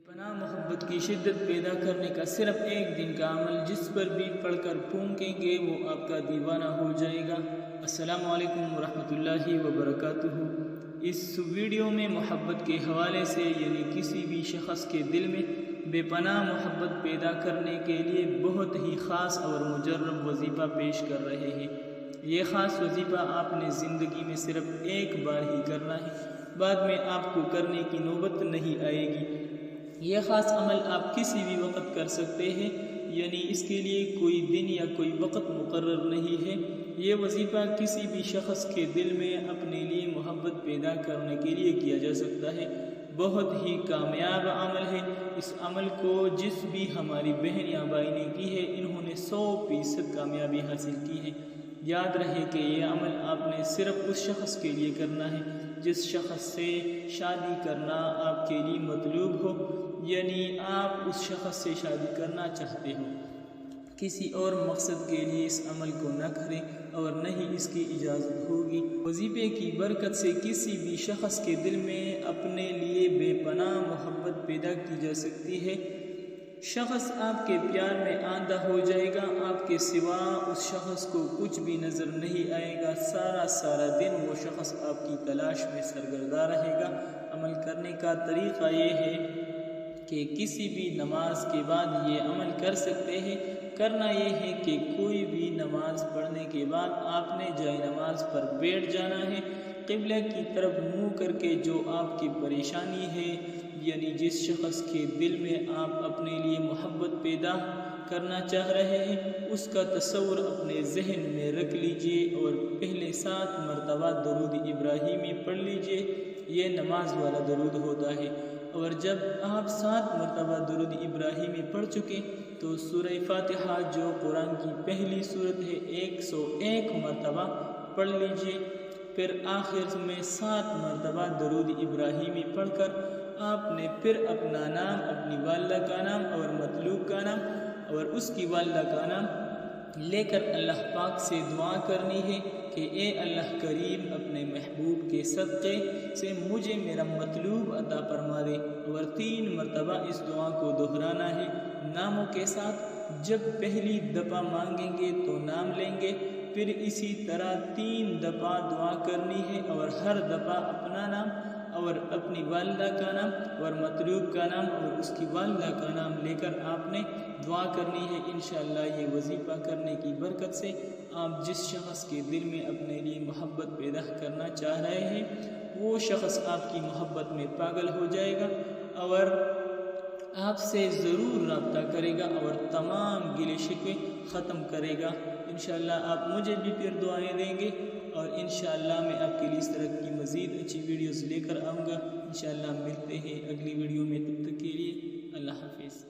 پناہ محبت کی شدت پیدا کرنے کا صرف ایک دن کا عمل جس پر بھی پڑھ کر پھونکیں گے وہ آپ کا دیوانہ ہو جائے گا۔ السلام علیکم ورحمۃ اللہ وبرکاتہ۔ اس ویڈیو میں محبت کے حوالے سے یعنی کسی بھی شخص کے دل میں بے پناہ محبت پیدا کرنے کے لیے بہت ہی خاص اور مجرب وظیفہ پیش کر رہے ہیں۔ یہ خاص وظیفہ آپ نے زندگی میں صرف ایک بار ہی کرنا ہے، بعد میں آپ کو کرنے کی نوبت نہیں آئے گی۔ یہ خاص عمل آپ کسی بھی وقت کر سکتے ہیں، یعنی اس کے لیے کوئی دن یا کوئی وقت مقرر نہیں ہے۔ یہ وظیفہ کسی بھی شخص کے دل میں اپنے لیے محبت پیدا کرنے کے لیے کیا جا سکتا ہے۔ بہت ہی کامیاب عمل ہے۔ اس عمل کو جس بھی ہماری بہن یا بھائی نے کی ہے انہوں نے 100% کامیابی حاصل کی ہے۔ یاد رہے کہ یہ عمل آپ نے صرف اس شخص کے لیے کرنا ہے جس شخص سے شادی کرنا آپ کے لیے مطلوب ہو، یعنی آپ اس شخص سے شادی کرنا چاہتے ہو۔ کسی اور مقصد کے لیے اس عمل کو نہ کریں اور نہ ہی اس کی اجازت ہوگی۔ وظیفے کی برکت سے کسی بھی شخص کے دل میں اپنے لیے بے پناہ محبت پیدا کی جا سکتی ہے۔ شخص آپ کے پیار میں آندھا ہو جائے گا، آپ کے سوا اس شخص کو کچھ بھی نظر نہیں آئے گا۔ سارا دن وہ شخص آپ کی تلاش میں سرگرداں رہے گا۔ عمل کرنے کا طریقہ یہ ہے کہ کسی بھی نماز کے بعد یہ عمل کر سکتے ہیں۔ کرنا یہ ہے کہ کوئی بھی نماز پڑھنے کے بعد آپ نے جائے نماز پر بیٹھ جانا ہے، قبلہ کی طرف منہ کر کے۔ جو آپ کی پریشانی ہے، یعنی جس شخص کے دل میں آپ اپنے لیے محبت پیدا کرنا چاہ رہے ہیں، اس کا تصور اپنے ذہن میں رکھ لیجئے اور پہلے 7 مرتبہ درود ابراہیمی پڑھ لیجئے۔ یہ نماز والا درود ہوتا ہے، اور جب آپ 7 مرتبہ درود ابراہیمی پڑھ چکے تو سورہ فاتحہ جو قرآن کی پہلی سورت ہے 101 مرتبہ پڑھ لیجئے۔ پھر آخر میں 7 مرتبہ درود ابراہیمی پڑھ کر آپ نے پھر اپنا نام، اپنی والدہ کا نام اور مطلوب کا نام اور اس کی والدہ کا نام لے کر اللہ پاک سے دعا کرنی ہے کہ اے اللہ کریم، اپنے محبوب کے صدقے سے مجھے میرا مطلوب عطا فرما دے، اور 3 مرتبہ اس دعا کو دہرانا ہے ناموں کے ساتھ۔ جب پہلی دفعہ مانگیں گے تو نام لیں گے، پھر اسی طرح 3 دفعہ دعا کرنی ہے، اور ہر دفعہ اپنا نام اور اپنی والدہ کا نام اور مطلوب کا نام اور اس کی والدہ کا نام لے کر آپ نے دعا کرنی ہے۔ انشاءاللہ یہ وظیفہ کرنے کی برکت سے آپ جس شخص کے دل میں اپنے لیے محبت پیدا کرنا چاہ رہے ہیں وہ شخص آپ کی محبت میں پاگل ہو جائے گا اور آپ سے ضرور رابطہ کرے گا اور تمام گلے شکوے ختم کرے گا۔ انشاءاللہ آپ مجھے بھی پھر دعائیں دیں گے، اور انشاءاللہ میں آپ کے لیے اس طرح کی مزید اچھی ویڈیوز لے کر آؤں گا۔ انشاءاللہ ملتے ہیں اگلی ویڈیو میں، تب تک کے لیے اللہ حافظ۔